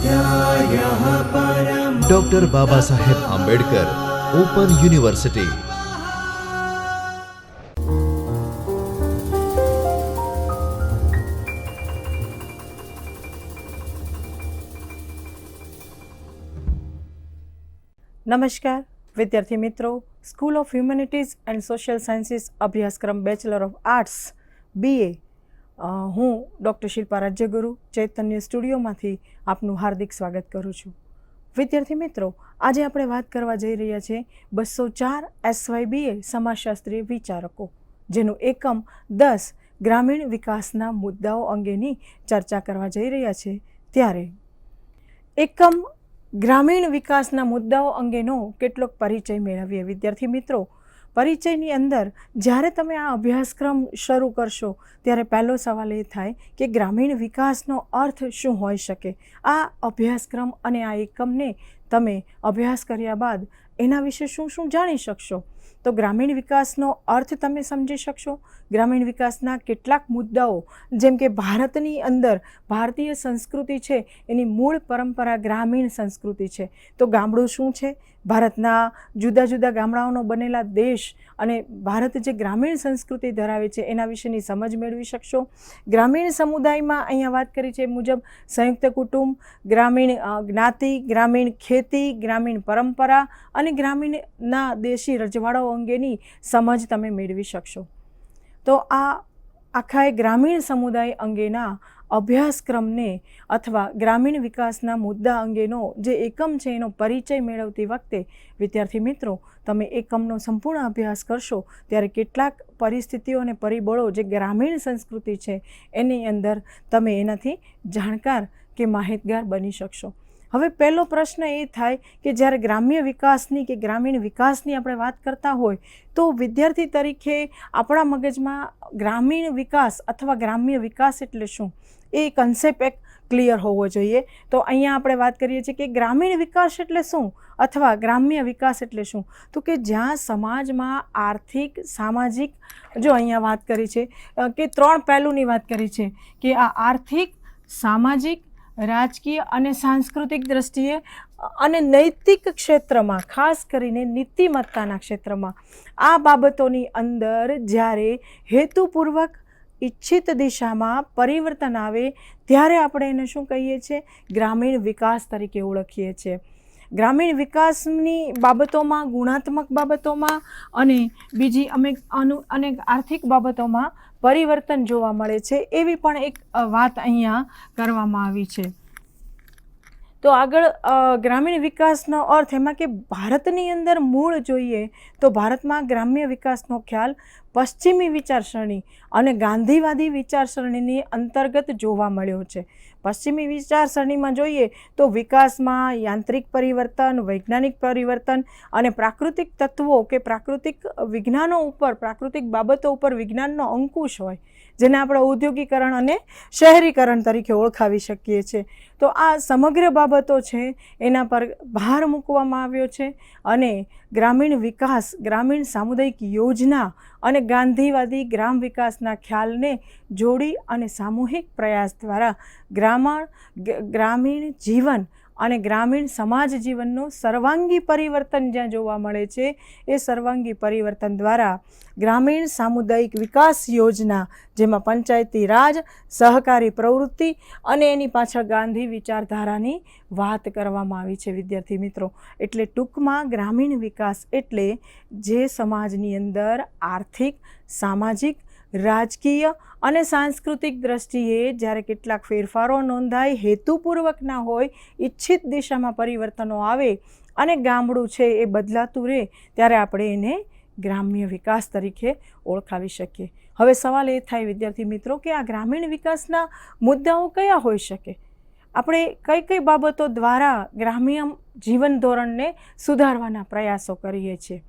स्वाध्यायः परमः। Doctor Baba Saheb Ambedkar open university. નમસ્કાર વિદ્યાર્થી મિત્રો, school of humanities and social sciences અભ્યાસક્રમ બેચલર ઓફ આર્ટ્સ BA, હું ડૉક્ટર શિલ્પા રાજ્યગુરુ ચૈતન્ય સ્ટુડિયોમાંથી આપનું હાર્દિક સ્વાગત કરું છું. વિદ્યાર્થી મિત્રો, આજે આપણે વાત કરવા જઈ રહ્યા છીએ 204 SYBA સમાજશાસ્ત્રીય વિચારકો, જેનું એકમ 10 ગ્રામીણ વિકાસના મુદ્દાઓ અંગેની ચર્ચા કરવા જઈ રહ્યા છે. ત્યારે એકમ ગ્રામીણ વિકાસના મુદ્દાઓ અંગેનો કેટલોક પરિચય મેળવીએ. વિદ્યાર્થી મિત્રો, પરિચયની અંદર જ્યારે તમે આ અભ્યાસક્રમ શરૂ કરશો ત્યારે પહેલો સવાલ એ થાય કે ગ્રામીણ વિકાસનો અર્થ શું હોઈ શકે. આ અભ્યાસક્રમ અને આ એકમને તમે અભ્યાસ કર્યા બાદ એના વિશે શું શું જાણી શકશો? તો ગ્રામીણ વિકાસનો અર્થ તમે સમજી શકશો. ગ્રામીણ વિકાસના કેટલાક મુદ્દાઓ, જેમ કે ભારતની અંદર ભારતીય સંસ્કૃતિ છે એની મૂળ પરંપરા ગ્રામીણ સંસ્કૃતિ છે. તો ગામડું શું છે, ભારતના જુદા જુદા ગામડાઓનો બનેલા દેશ અને ભારત જે ગ્રામીણ સંસ્કૃતિ ધરાવે છે એના વિશેની સમજ મેળવી શકશો. ગ્રામીણ સમુદાયમાં અહીંયા વાત કરી છે મુજબ સંયુક્ત કુટુંબ, ગ્રામીણ જ્ઞાતિ, ગ્રામીણ ખેતી, ગ્રામીણ પરંપરા અને ગ્રામીણના દેશી રજવાડાઓ અંગેની સમજ તમે મેળવી શકશો. તો આ આખા ગ્રામીણ સમુદાય અંગેના અભ્યાસક્રમને અથવા ગ્રામીણ વિકાસના મુદ્દા અંગેનો જે એકમ છે એનો પરિચય મેળવતી વખતે વિદ્યાર્થી મિત્રો, તમે એકમનો સંપૂર્ણ અભ્યાસ કરશો ત્યારે કેટલાક પરિસ્થિતિઓ અને પરિબળો જે ગ્રામીણ સંસ્કૃતિ છે એની અંદર તમે એનાથી જાણકાર કે માહિતગાર બની શકશો. હવે પહેલો પ્રશ્ન એ થાય કે જ્યારે ગ્રામ્ય વિકાસની કે ગ્રામીણ વિકાસની આપણે વાત કરતા હોય તો વિદ્યાર્થી તરીકે આપણા મગજમાં ગ્રામીણ વિકાસ અથવા ગ્રામ્ય વિકાસ એટલે શું, એ કન્સેપ્ટ એક ક્લિયર હોવો જોઈએ. તો અહીંયા આપણે વાત કરીએ છીએ કે ગ્રામીણ વિકાસ એટલે શું અથવા ગ્રામ્ય વિકાસ એટલે શું, તો કે જ્યાં સમાજમાં આર્થિક, સામાજિક, જો અહીંયા વાત કરી છે કે 3 પહેલુંની વાત કરી છે કે આ આર્થિક, સામાજિક, રાજકીય અને સાંસ્કૃતિક દ્રષ્ટિએ અને નૈતિક ક્ષેત્રમાં, ખાસ કરીને નીતિમત્તાના ક્ષેત્રમાં આ બાબતોની અંદર જ્યારે હેતુપૂર્વક ઈચ્છિત દિશામાં પરિવર્તન આવે ત્યારે આપણે એને શું કહીએ છીએ? ગ્રામીણ વિકાસ તરીકે ઓળખીએ છીએ. ગ્રામીણ વિકાસની બાબતોમાં, ગુણાત્મક બાબતોમાં અને બીજી અનેક આર્થિક બાબતોમાં પરિવર્તન જોવા મળે છે, એવી પણ એક વાત અહીંયા કરવામાં આવી છે. તો આગળ ગ્રામીણ વિકાસનો અર્થ એમાં કે ભારતની અંદર મૂળ જોઈએ તો ભારતમાં ગ્રામ્ય વિકાસનો ખ્યાલ પશ્ચિમી વિચારસરણી અને ગાંધીવાદી વિચારસરણીની અંતર્ગત જોવા મળ્યો છે. પશ્ચિમી વિચારસરણીમાં જોઈએ તો વિકાસમાં યાંત્રિક પરિવર્તન, વૈજ્ઞાનિક પરિવર્તન અને પ્રાકૃતિક તત્વો કે પ્રાકૃતિક વિજ્ઞાનો ઉપર, પ્રાકૃતિક બાબતો ઉપર વિજ્ઞાનનો અંકુશ હોય, જેને આપણે ઔદ્યોગિકરણ અને શહેરીકરણ તરીકે ઓળખાવી શકીએ છીએ. તો આ સમગ્ર બાબતો છે એના પર ભાર મૂકવામાં આવ્યો છે અને ગ્રામીણ વિકાસ, ગ્રામીણ સામુદાયિક યોજના અને ગાંધીવાદી ગ્રામ વિકાસના ખ્યાલને જોડી અને સામૂહિક પ્રયાસ દ્વારા ગ્રામીણ જીવન અને ગ્રામીણ સમાજ જીવનનું સર્વાંગી પરિવર્તન જ્યાં જોવા મળે છે, એ સર્વાંગી પરિવર્તન દ્વારા ગ્રામીણ સામુદાયિક વિકાસ યોજના, જેમાં પંચાયતી રાજ, સહકારી પ્રવૃત્તિ અને એની પાછળ ગાંધી વિચારધારાની વાત કરવામાં આવી છે. વિદ્યાર્થી મિત્રો, એટલે ટૂંકમાં ગ્રામીણ વિકાસ એટલે જે સમાજની અંદર આર્થિક, સામાજિક, રાજકીય અને સાંસ્કૃતિક દ્રષ્ટિએ જ્યારે કેટલાક ફેરફારો નોંધાય, હેતુપૂર્વકના હોય, ઈચ્છિત દિશામાં પરિવર્તનો આવે અને ગામડું છે એ બદલાતું રહે ત્યારે આપણે એને ગ્રામ્ય વિકાસ તરીકે ઓળખાવી શકીએ. હવે સવાલ એ થાય વિદ્યાર્થી મિત્રો કે આ ગ્રામીણ વિકાસના મુદ્દાઓ કયા હોઈ શકે? આપણે કઈ કઈ બાબતો દ્વારા ગ્રામ્ય જીવન ધોરણને સુધારવાના પ્રયાસો કરીએ છીએ?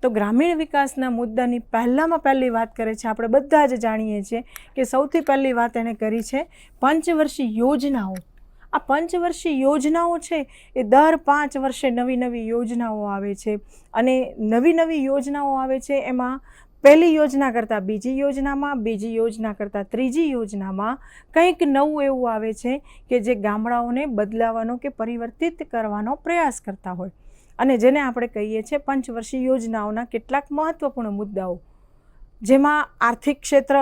તો ગ્રામીણ વિકાસના મુદ્દાની પહેલી વાત કરે છે, આપણે બધા જ જાણીએ છીએ કે સૌથી પહેલી વાત એણે કરી છે પંચવર્ષીય યોજનાઓ. આ પંચવર્ષીય યોજનાઓ છે એ દર 5 વર્ષે નવી નવી યોજનાઓ આવે છે અને નવી નવી યોજનાઓ આવે છે એમાં પહેલી યોજના કરતાં બીજી યોજનામાં, બીજી યોજના કરતાં ત્રીજી યોજનામાં કંઈક નવું એવું આવે છે કે જે ગામડાઓને બદલાવાનો કે પરિવર્તિત કરવાનો પ્રયાસ કરતા હોય, અને જેને આપણે કહીએ છીએ પંચવર્ષીય યોજનાઓના કેટલાક મહત્ત્વપૂર્ણ મુદ્દાઓ, જેમાં આર્થિક ક્ષેત્ર,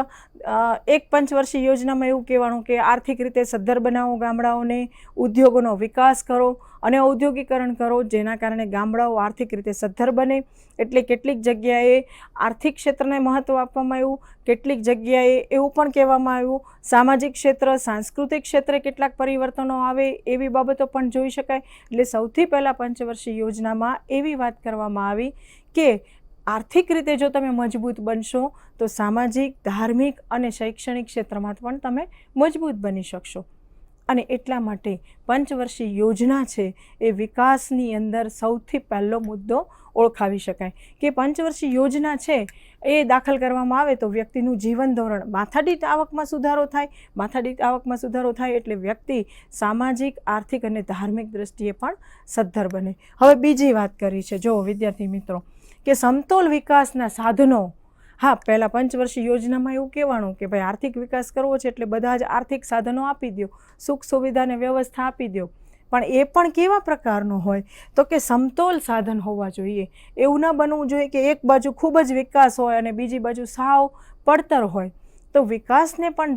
એક પંચવર્ષીય યોજનામાં એવું કહેવાનું કે આર્થિક રીતે સદ્ધર બનાવો ગામડાઓને, ઉદ્યોગોનો વિકાસ કરો અને ઔદ્યોગિકરણ કરો, જેના કારણે ગામડાઓ આર્થિક રીતે સદ્ધર બને. એટલે કેટલીક જગ્યાએ આર્થિક ક્ષેત્રને મહત્ત્વ આપવામાં આવ્યું, કેટલીક જગ્યાએ એવું પણ કહેવામાં આવ્યું સામાજિક ક્ષેત્ર, સાંસ્કૃતિક ક્ષેત્રે કેટલાક પરિવર્તનો આવે એવી બાબતો પણ જોઈ શકાય. એટલે સૌથી પહેલાં પંચવર્ષીય યોજનામાં એવી વાત કરવામાં આવી કે આર્થિક રીતે જો તમે મજબૂત બનશો તો સામાજિક, ધાર્મિક અને શૈક્ષણિક ક્ષેત્રમાં પણ તમે મજબૂત બની શકશો. અને એટલા માટે પંચવર્ષીય યોજના છે એ વિકાસની અંદર સૌથી પહેલો મુદ્દો ઓળખાવી શકાય કે પંચવર્ષીય યોજના છે એ દાખલ કરવામાં આવે તો વ્યક્તિનું જીવન ધોરણ, માથાદીઠ આવકમાં સુધારો થાય. માથાદીઠ આવકમાં સુધારો થાય એટલે વ્યક્તિ સામાજિક, આર્થિક અને ધાર્મિક દૃષ્ટિએ પણ સદ્ધર બને. હવે બીજી વાત કરી છે, જો વિદ્યાર્થી મિત્રો, કે સમતોલ વિકાસના સાધનો. હા, પહેલાં પંચવર્ષીય યોજનામાં એવું કહેવાનું કે ભાઈ આર્થિક વિકાસ કરવો છે એટલે બધા જ આર્થિક સાધનો આપી દો, સુખ સુવિધાને વ્યવસ્થા આપી દો. પણ એ પણ કેવા પ્રકારનો હોય તો કે સમતોલ સાધન હોવા જોઈએ. એવું ન બનવું જોઈએ કે એક બાજુ ખૂબ જ વિકાસ હોય અને બીજી બાજુ સાવ પડતર હોય. તો વિકાસને પણ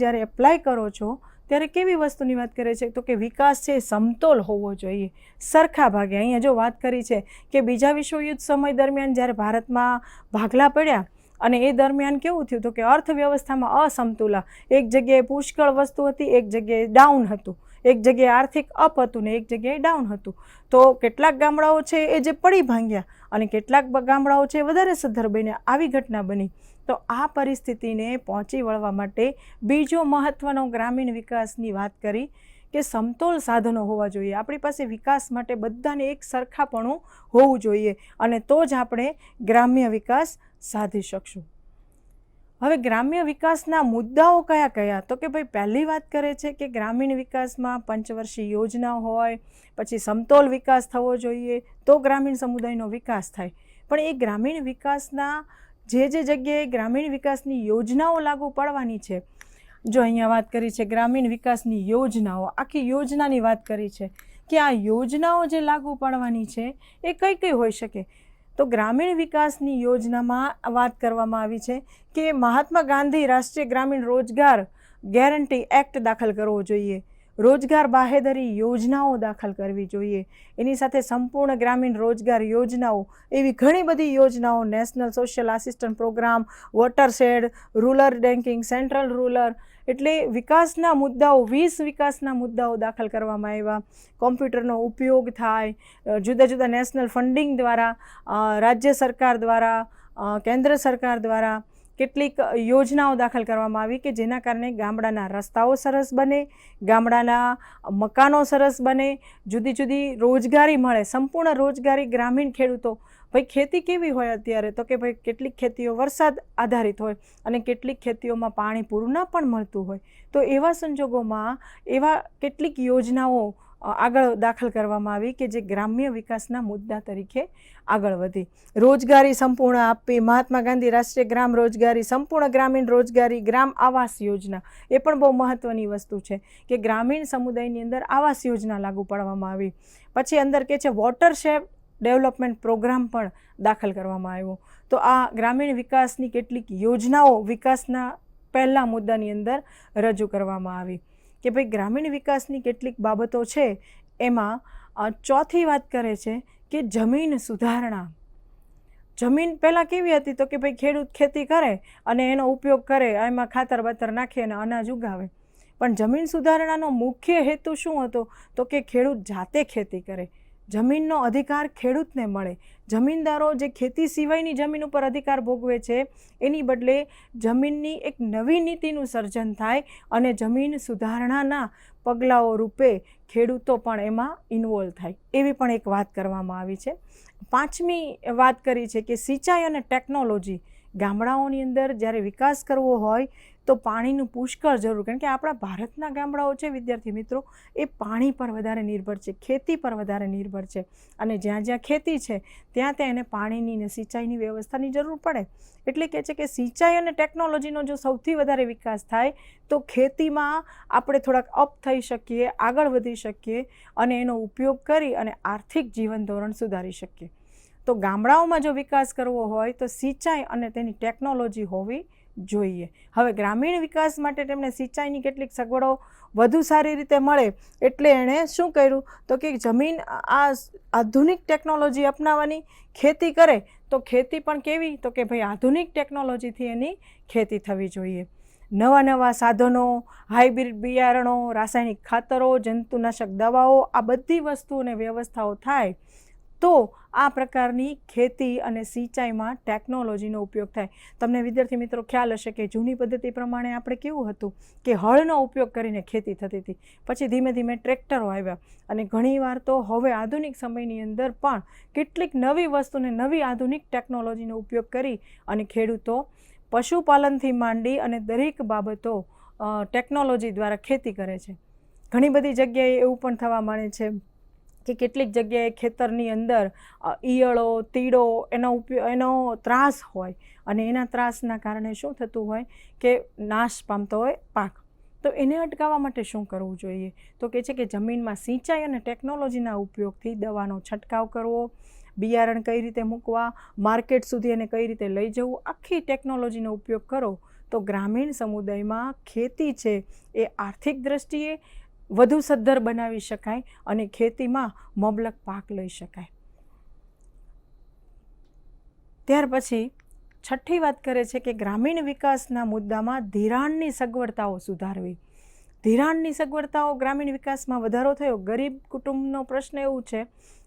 જ્યારે એપ્લાય કરો છો ત્યારે કેવી વસ્તુની વાત કરે છે તો કે વિકાસ છે સમતોલ હોવો જોઈએ, સરખા ભાગે. અહીંયા જો વાત કરી છે કે બીજા વિશ્વયુદ્ધ સમય દરમિયાન જ્યારે ભારતમાં ભાગલા પડ્યા અને એ દરમિયાન કેવું થયું તો કે અર્થવ્યવસ્થામાં અસમતુલા, એક જગ્યાએ પુષ્કળ વસ્તુ હતી, એક જગ્યાએ ડાઉન હતું, એક જગ્યાએ આર્થિક અપ હતું ને એક જગ્યાએ ડાઉન હતું. તો કેટલાક ગામડાઓ છે એ જે પડી ભાંગ્યા અને કેટલાક ગામડાઓ છે વધારે સદ્ધર બન્યા, આવી ઘટના બની. તો આ પરિસ્થિતિને પહોંચી વળવા માટે બીજો મહત્ત્વનો ગ્રામીણ વિકાસની વાત કરી કે સમતોલ સાધનો હોવા જોઈએ. આપણી પાસે વિકાસ માટે બધાને એક સરખાપણું હોવું જોઈએ અને તો જ આપણે ગ્રામ્ય વિકાસ સાધી શકશું. હવે ગ્રામ્ય વિકાસના મુદ્દાઓ કયા કયા તો કે ભાઈ પહેલી વાત કરે છે કે ગ્રામીણ વિકાસમાં પંચવર્ષીય યોજના હોય, પછી સમતોલ વિકાસ થવો જોઈએ તો ગ્રામીણ સમુદાયનો વિકાસ થાય. પણ એ ગ્રામીણ વિકાસના જે જગ્યાએ ગ્રામીણ વિકાસની યોજનાઓ લાગુ પડવાની છે, જો અહીંયા વાત કરી છે ગ્રામીણ વિકાસની યોજનાઓ, આખી યોજનાની વાત કરી છે કે આ યોજનાઓ જે લાગુ પડવાની છે એ કઈ કઈ હોઈ શકે. તો ગ્રામીણ વિકાસની યોજનામાં વાત કરવામાં આવી છે કે મહાત્મા ગાંધી રાષ્ટ્રીય ગ્રામીણ રોજગાર ગેરંટી એક્ટ દાખલ કરવો જોઈએ, રોજગાર બાહેધરી યોજનાઓ દાખલ કરવી જોઈએ, એની સાથે સંપૂર્ણ ગ્રામીણ રોજગાર યોજનાઓ, એવી ઘણી બધી યોજનાઓ, national social assistant programme, watershed, rural banking, central rural, એટલે વિકાસના મુદ્દાઓ 20 વિકાસના મુદ્દાઓ દાખલ કરવામાં આવ્યા. કોમ્પ્યુટરનો ઉપયોગ થાય, જુદા જુદા નેશનલ ફંડિંગ દ્વારા, રાજ્ય સરકાર દ્વારા, કેન્દ્ર સરકાર દ્વારા કેટલીક યોજનાઓ દાખલ કરવામાં આવી કે જેના કારણે ગામડાના રસ્તાઓ સરસ બને, ગામડાના મકાનો સરસ બને, જુદી જુદી રોજગારી મળે, સંપૂર્ણ રોજગારી ગ્રામીણ ખેડૂતો. ભાઈ ખેતી કેવી હોય અત્યારે તો કે ભાઈ કેટલીક ખેતીઓ વરસાદ આધારિત હોય અને કેટલીક ખેતીઓમાં પાણી પૂરું ન પણ મળતું હોય. તો એવા સંજોગોમાં એવા કેટલીક યોજનાઓ આગળ દાખલ કરવામાં આવી કે જે ગ્રામ્ય વિકાસના મુદ્દા તરીકે આગળ વધી. રોજગારી સંપૂર્ણ આપવી, મહાત્મા ગાંધી રાષ્ટ્રીય ગ્રામ રોજગારી, સંપૂર્ણ ગ્રામીણ રોજગારી, ગ્રામ આવાસ યોજના, એ પણ બહુ મહત્ત્વની વસ્તુ છે કે ગ્રામીણ સમુદાયની અંદર આવાસ યોજના લાગુ પાડવામાં આવી. પછી અંદર કે છે વોટરશેડ ડેવલપમેન્ટ પ્રોગ્રામ પણ દાખલ કરવામાં આવ્યો. તો આ ગ્રામીણ વિકાસની કેટલીક યોજનાઓ વિકાસના પહેલા મુદ્દાની અંદર રજૂ કરવામાં આવી કે ભાઈ ગ્રામીણ વિકાસની કેટલીક બાબતો છે. એમાં ચોથી વાત કરે છે કે જમીન સુધારણા. જમીન પહેલાં કેવી હતી તો કે ભાઈ ખેડૂત ખેતી કરે અને એનો ઉપયોગ કરે, એમાં ખાતર બાતર નાખે અને અનાજ ઉગાવે. પણ જમીન સુધારણાનો મુખ્ય હેતુ શું હતો તો કે ખેડૂત જાતે ખેતી કરે, જમીનનો અધિકાર ખેડૂતને મળે. જમીનદારો જે ખેતી સિવાયની જમીન ઉપર અધિકાર ભોગવે છે એની બદલે જમીનની એક નવી નીતિનું સર્જન થાય અને જમીન સુધારણાના પગલાઓ રૂપે ખેડૂતો પણ એમાં ઇન્વોલ્વ થાય, એવી પણ એક વાત કરવામાં આવી છે. પાંચમી વાત કરી છે કે સિંચાઈ અને ટેકનોલોજી ગામડાઓની અંદર જ્યારે વિકાસ કરવો હોય તો પાણીનું પુષ્કળ જરૂર, કારણ કે આપણા ભારતના ગામડાઓ છે વિદ્યાર્થી મિત્રો એ પાણી પર વધારે નિર્ભર છે, ખેતી પર વધારે નિર્ભર છે, અને જ્યાં જ્યાં ખેતી છે ત્યાં ત્યાં એને પાણીની ને સિંચાઈની વ્યવસ્થાની જરૂર પડે. એટલે કહે છે કે સિંચાઈ અને ટેકનોલોજીનો જો સૌથી વધારે વિકાસ થાય તો ખેતીમાં આપણે થોડાક અપ થઈ શકીએ, આગળ વધી શકીએ અને એનો ઉપયોગ કરી અને આર્થિક જીવન ધોરણ સુધારી શકીએ. તો ગામડાઓમાં જો વિકાસ કરવો હોય તો સિંચાઈ અને તેની ટેકનોલોજી હોવી જોઈએ. હવે ગ્રામીણ વિકાસ માટે તેમને સિંચાઈની કેટલીક સગવડો વધુ સારી રીતે મળે એટલે એણે શું કર્યું તો કે જમીન આ આધુનિક ટેકનોલોજી અપનાવવાની, ખેતી કરે તો ખેતી પણ કેવી તો કે ભાઈ આધુનિક ટેકનોલોજીથી એની ખેતી થવી જોઈએ. નવા નવા સાધનો, હાઇબ્રિડ બિયારણો, રાસાયણિક ખાતરો, જંતુનાશક દવાઓ, આ બધી વસ્તુઓને વ્યવસ્થાઓ થાય તો આ પ્રકારની ખેતી અને સિંચાઈમાં ટેકનોલોજીનો ઉપયોગ થાય. તમને વિદ્યાર્થી મિત્રો ખ્યાલ હશે કે જૂની પદ્ધતિ પ્રમાણે આપણે કેવું હતું કે હળનો ઉપયોગ કરીને ખેતી થતી હતી, પછી ધીમે ધીમે ટ્રેક્ટરો આવ્યા અને ઘણીવાર તો હવે આધુનિક સમયની અંદર પણ કેટલીક નવી વસ્તુને નવી આધુનિક ટેકનોલોજીનો ઉપયોગ કરી અને ખેડૂતો પશુપાલનથી માંડી અને દરેક બાબતો ટેકનોલોજી દ્વારા ખેતી કરે છે. ઘણી બધી જગ્યાએ એવું પણ થવા માંડે છે કે કેટલીક જગ્યાએ ખેતરની અંદર ઈયળો, તીડો એનો ત્રાસ હોય અને એના ત્રાસના કારણે શું થતું હોય કે નાશ પામતો હોય પાક. તો એને અટકાવવા માટે શું કરવું જોઈએ તો કહે છે કે જમીનમાં સિંચાઈ અને ટેકનોલોજીના ઉપયોગથી દવાનો છંટકાવ કરવો, બિયારણ કઈ રીતે મૂકવા, માર્કેટ સુધી એને કઈ રીતે લઈ જવું, આખી ટેકનોલોજીનો ઉપયોગ કરો તો ગ્રામીણ સમુદાયમાં ખેતી છે એ આર્થિક દ્રષ્ટિએ વધુ સદ્ધર બનાવી શકાય અને ખેતીમાં મબલક પાક લઈ શકાય. ત્યાર પછી છઠ્ઠી વાત કરે છે કે ગ્રામીણ વિકાસના મુદ્દામાં ધિરાણની સગવડતાઓ સુધારવી. ધિરાણની સગવડતાઓ ગ્રામીણ વિકાસમાં વધારો થયો. ગરીબ કુટુંબનો પ્રશ્ન એવું છે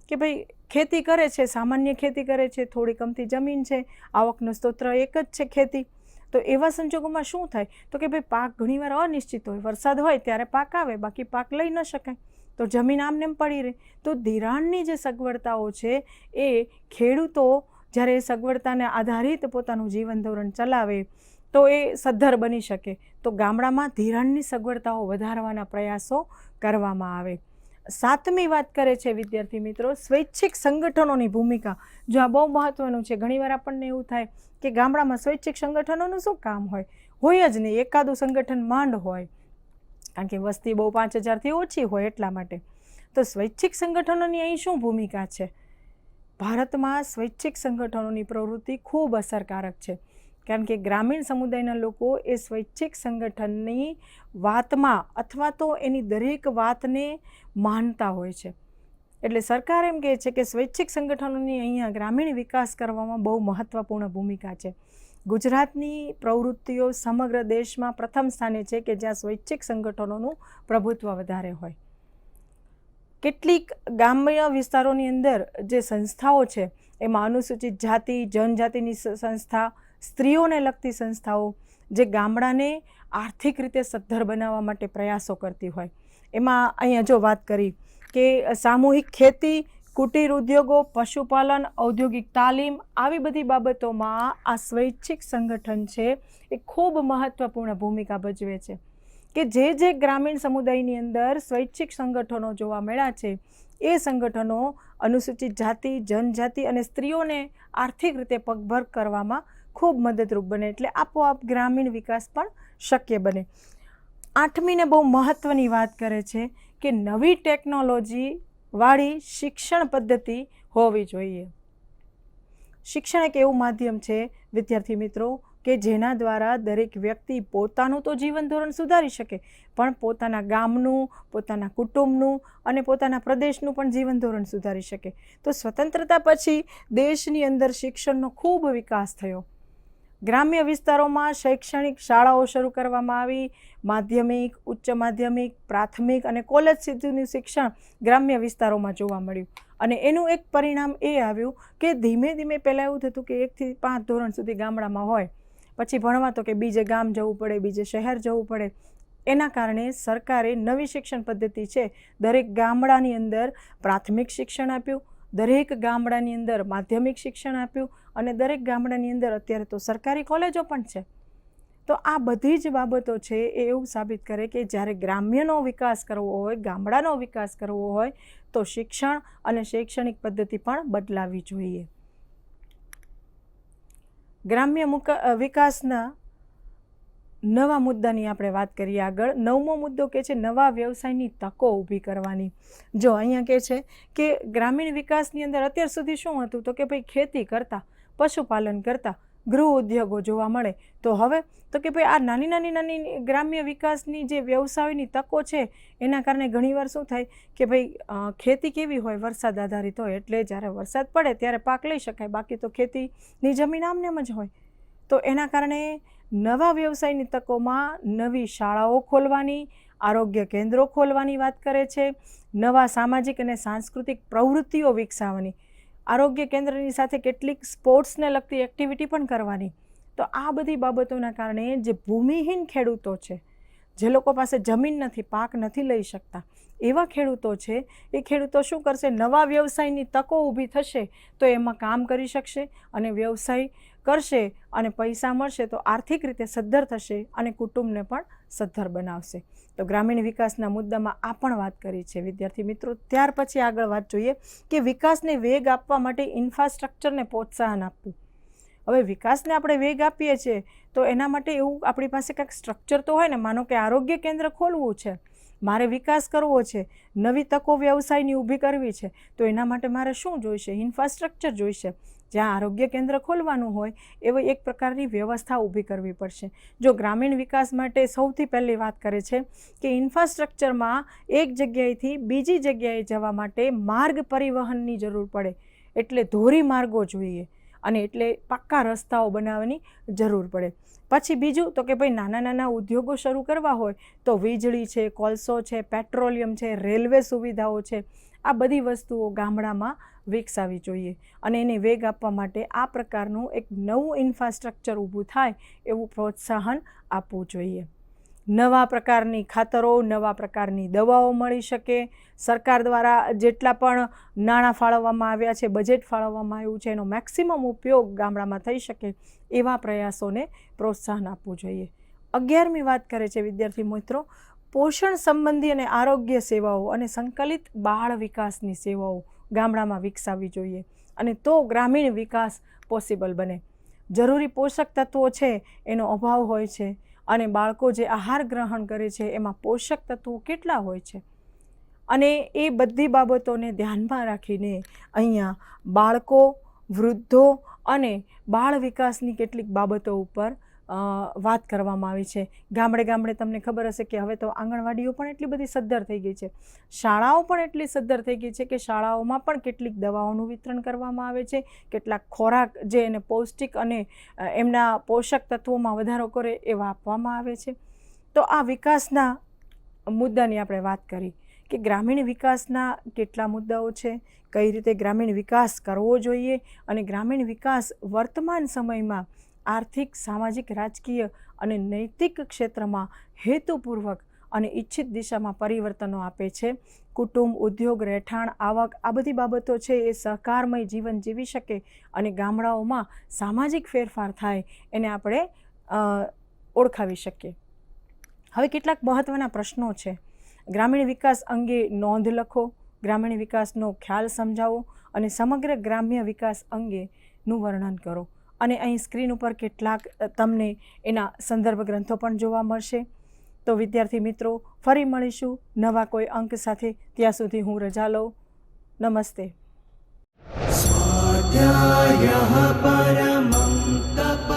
કે ભાઈ ખેતી કરે છે, સામાન્ય ખેતી કરે છે, થોડી કમતી જમીન છે, આવકનો સ્ત્રોત એક જ છે ખેતી. તો એવા સંજોગોમાં શું થાય તો કે ભાઈ પાક ઘણીવાર અનિશ્ચિત હોય, વરસાદ હોય ત્યારે પાક આવે, બાકી પાક લઈ ન શકાય, તો જમીન આમનેમ પડી રહે. તો ધિરાણની જે સગવડતાઓ છે એ ખેડૂતો જ્યારે એ સગવડતાને આધારિત પોતાનું જીવન ધોરણ ચલાવે તો એ સદ્ધર બની શકે. તો ગામડામાં ધિરાણની સગવડતાઓ વધારવાના પ્રયાસો કરવામાં આવે. સાતમી વાત કરે છે વિદ્યાર્થી મિત્રો સ્વૈચ્છિક સંગઠનોની ભૂમિકા. જો આ બહુ મહત્વનું છે. ઘણીવાર આપણને એવું થાય કે ગામડામાં સ્વૈચ્છિક સંગઠનોનું શું કામ હોય જ નહીં, એકાદું સંગઠન માંડ હોય, કારણ કે વસ્તી બહુ 5000થી ઓછી હોય એટલા માટે. તો સ્વૈચ્છિક સંગઠનોની અહીં શું ભૂમિકા છે? ભારતમાં સ્વૈચ્છિક સંગઠનોની પ્રવૃત્તિ ખૂબ અસરકારક છે, કારણ કે ગ્રામીણ સમુદાયના લોકો એ સ્વૈચ્છિક સંગઠનની વાતમાં અથવા તો એની દરેક વાતને માનતા હોય છે. એટલે સરકાર એમ કહે છે કે સ્વૈચ્છિક સંગઠનોની અહીંયા ગ્રામીણ વિકાસ કરવામાં બહુ મહત્ત્વપૂર્ણ ભૂમિકા છે. ગુજરાતની પ્રવૃત્તિઓ સમગ્ર દેશમાં પ્રથમ સ્થાને છે કે જ્યાં સ્વૈચ્છિક સંગઠનોનું પ્રભુત્વ વધારે હોય. કેટલીક ગ્રામ્ય વિસ્તારોની અંદર જે સંસ્થાઓ છે એમાં અનુસૂચિત જાતિ, જનજાતિની સંસ્થા, સ્ત્રીઓને લગતી સંસ્થાઓ જે ગામડાને આર્થિક રીતે સદ્ધર બનાવવા માટે પ્રયાસો કરતી હોય. એમાં અહીંયા જો વાત કરી કે સામૂહિક ખેતી, કુટીર ઉદ્યોગો, પશુપાલન, ઔદ્યોગિક તાલીમ, આવી બધી બાબતોમાં આ સ્વૈચ્છિક સંગઠન છે એ ખૂબ મહત્ત્વપૂર્ણ ભૂમિકા ભજવે છે. કે જે ગ્રામીણ સમુદાયની અંદર સ્વૈચ્છિક સંગઠનો જોવા મળ્યા છે એ સંગઠનો અનુસૂચિત જાતિ, જનજાતિ અને સ્ત્રીઓને આર્થિક રીતે પગભર કરવામાં ખૂબ મદદરૂપ બને, એટલે આપોઆપ ગ્રામીણ વિકાસ પણ શક્ય બને. આઠમીને બહુ મહત્ત્વની વાત કરે છે કે નવી ટેકનોલોજી વાળી શિક્ષણ પદ્ધતિ હોવી જોઈએ. શિક્ષણ એક એવું માધ્યમ છે વિદ્યાર્થી મિત્રો કે જેના દ્વારા દરેક વ્યક્તિ પોતાનું તો જીવન ધોરણ સુધારી શકે, પણ પોતાના ગામનું, પોતાના કુટુંબનું અને પોતાના પ્રદેશનું પણ જીવન ધોરણ સુધારી શકે. તો સ્વતંત્રતા પછી દેશની અંદર શિક્ષણનો ખૂબ વિકાસ થયો. ગ્રામ્ય વિસ્તારોમાં શૈક્ષણિક શાળાઓ શરૂ કરવામાં આવી. માધ્યમિક, ઉચ્ચ માધ્યમિક, પ્રાથમિક અને કોલેજ સુધીનું શિક્ષણ ગ્રામ્ય વિસ્તારોમાં જોવા મળ્યું. અને એનું એક પરિણામ એ આવ્યું કે ધીમે ધીમે પહેલાં એવું થતું કે 1 થી 5 ધોરણ સુધી ગામડામાં હોય, પછી ભણવા તો કે બીજે ગામ જવું પડે, બીજે શહેર જવું પડે. એના કારણે સરકારે નવી શિક્ષણ પદ્ધતિ છે દરેક ગામડાની અંદર પ્રાથમિક શિક્ષણ આપ્યું, દરેક ગામડાની અંદર માધ્યમિક શિક્ષણ આપ્યું અને દરેક ગામડાની અંદર અત્યારે તો સરકારી કોલેજો પણ છે. તો આ બધી જ બાબતો છે એ એવું સાબિત કરે કે જ્યારે ગ્રામ્યનો વિકાસ કરવો હોય, ગામડાનો વિકાસ કરવો હોય તો શિક્ષણ અને શૈક્ષણિક પદ્ધતિ પણ બદલાવી જોઈએ. ગ્રામ્ય વિકાસના નવા મુદ્દાની આપણે વાત કરીએ આગળ. 9મો મુદ્દો કે છે નવા વ્યવસાયની તકો ઊભી કરવાની. જો અહીંયા કહે છે કે ગ્રામીણ વિકાસની અંદર અત્યાર સુધી શું હતું તો કે ભાઈ ખેતી કરતા, પશુપાલન કરતા, ગૃહ ઉદ્યોગો જોવા મળે. તો હવે તો કે ભાઈ આ નાની ગ્રામ્ય વિકાસની જે વ્યવસાયોની તકો છે એના કારણે ઘણીવાર શું થાય કે ભાઈ ખેતી કેવી હોય, વરસાદ આધારિત હોય, એટલે જ્યારે વરસાદ પડે ત્યારે પાક લઈ શકાય, બાકી તો ખેતીની જમીન આમનેમ જ હોય. તો એના કારણે નવા વ્યવસાયની તકોમાં નવી શાળાઓ ખોલવાની, આરોગ્ય કેન્દ્રો ખોલવાની વાત કરે છે, નવા સામાજિક અને સાંસ્કૃતિક પ્રવૃત્તિઓ વિકસાવવાની, આરોગ્ય કેન્દ્રની સાથે કેટલીક સ્પોર્ટ્સને લગતી એક્ટિવિટી પણ કરવાની. તો આ બધી બાબતોના કારણે જે ભૂમિહીન ખેડૂતો છે, જે લોકો પાસે જમીન નથી, પાક નથી લઈ શકતા, એવા ખેડૂતો છે એ ખેડૂતો શું કરશે, નવા વ્યવસાયની તકો ઊભી થશે તો એમાં કામ કરી શકશે અને વ્યવસાય કરશે અને પૈસા મળશે તો આર્થિક રીતે સદ્ધર થશે અને કુટુંબને પણ સદ્ધર બનાવશે. તો ગ્રામીણ વિકાસના મુદ્દામાં આ પણ વાત કરી છે વિદ્યાર્થી મિત્રો. ત્યાર પછી આગળ વાત જોઈએ કે વિકાસને વેગ આપવા માટે ઇન્ફ્રાસ્ટ્રક્ચરને પ્રોત્સાહન આપવું. હવે વિકાસને આપણે વેગ આપીએ છીએ તો એના માટે એવું આપણી પાસે કંઈક સ્ટ્રક્ચર તો હોય ને. માનો કે આરોગ્ય કેન્દ્ર ખોલવું છે, મારે વિકાસ કરવો છે, નવી તકો વ્યવસાયની ઊભી કરવી છે, તો એના માટે મારે શું જોઈશે? ઇન્ફ્રાસ્ટ્રક્ચર જોઈશે. જ્યાં આરોગ્ય કેન્દ્ર ખોલવાનું હોય એવી એક પ્રકારની વ્યવસ્થા ઊભી કરવી પડશે. જો ગ્રામીણ વિકાસ માટે સૌથી પહેલી વાત કરે છે કે ઇન્ફ્રાસ્ટ્રક્ચરમાં એક જગ્યાએથી બીજી જગ્યાએ જવા માટે માર્ગ પરિવહનની જરૂર પડે, એટલે ધોરીમાર્ગો જોઈએ અને એટલે પાક્કા રસ્તાઓ બનાવવાની જરૂર પડે. પછી બીજું તો કે ભાઈ નાના ઉદ્યોગો શરૂ કરવા હોય તો વીજળી છે, કોલસો છે, પેટ્રોલિયમ છે, રેલવે સુવિધાઓ છે, આ બધી વસ્તુઓ ગામડામાં વિકસાવવી જોઈએ અને એને વેગ આપવા માટે આ પ્રકારનું એક નવું ઇન્ફ્રાસ્ટ્રક્ચર ઊભું થાય એવું પ્રોત્સાહન આપવું જોઈએ. નવા પ્રકારની ખાતરો, નવા પ્રકારની દવાઓ મળી શકે, સરકાર દ્વારા જેટલા પણ નાણાં ફાળવવામાં આવ્યા છે, બજેટ ફાળવવામાં આવ્યું છે, એનો મેક્સિમમ ઉપયોગ ગામડામાં થઈ શકે એવા પ્રયાસોને પ્રોત્સાહન આપવું જોઈએ. 11મી વાત કરે છે વિદ્યાર્થી મિત્રો પોષણ સંબંધી અને આરોગ્ય સેવાઓ અને સંકલિત બાળ વિકાસની સેવાઓ ગામડામાં વિકસાવવી જોઈએ અને તો ગ્રામીણ વિકાસ પોસિબલ બને. જરૂરી પોષક તત્વો છે એનો અભાવ હોય છે અને બાળકો જે આહાર ગ્રહણ કરે છે એમાં પોષક તત્વો કેટલા હોય છે અને એ બધી બાબતોને ધ્યાનમાં રાખીને અહીંયા બાળકો, વૃદ્ધો અને બાળ વિકાસની કેટલીક બાબતો ઉપર વાત કરવામાં આવી છે. ગામડે તમને ખબર હશે કે હવે તો આંગણવાડીઓ પણ એટલી બધી સદ્ધર થઈ ગઈ છે, શાળાઓ પણ એટલી સદ્ધર થઈ ગઈ છે કે શાળાઓમાં પણ કેટલીક દવાઓનું વિતરણ કરવામાં આવે છે, કેટલાક ખોરાક જે એને પૌષ્ટિક અને એમના પોષક તત્વોમાં વધારો કરે એવા આપવામાં આવે છે. તો આ વિકાસના મુદ્દાની આપણે વાત કરી કે ગ્રામીણ વિકાસના કેટલા મુદ્દાઓ છે, કઈ રીતે ગ્રામીણ વિકાસ કરવો જોઈએ અને ગ્રામીણ વિકાસ વર્તમાન સમયમાં આર્થિક, સામાજિક, રાજકીય અને નૈતિક ક્ષેત્રમાં હેતુપૂર્વક અને ઈચ્છિત દિશામાં પરિવર્તનો આપે છે. કુટુંબ, ઉદ્યોગ, રહેઠાણ, આવક આ બધી બાબતો છે એ સહકારમય જીવન જીવી શકે અને ગામડાઓમાં સામાજિક ફેરફાર થાય એને આપણે ઓળખાવી શકીએ. હવે કેટલાક મહત્ત્વના પ્રશ્નો છે. ગ્રામીણ વિકાસ અંગે નોંધ લખો, ગ્રામીણ વિકાસનો ખ્યાલ સમજાવો અને સમગ્ર ગ્રામ્ય વિકાસ અંગેનું વર્ણન કરો. અને અહીં સ્ક્રીન ઉપર કેટલાક તમને એના સંદર્ભ ગ્રંથો પણ જોવા મળશે. તો વિદ્યાર્થી મિત્રો ફરી મળીશું નવા કોઈ અંક સાથે. ત્યાં સુધી હું રજા લઉં. નમસ્તે. સ્વાધ્યાયઃ પરમં તપ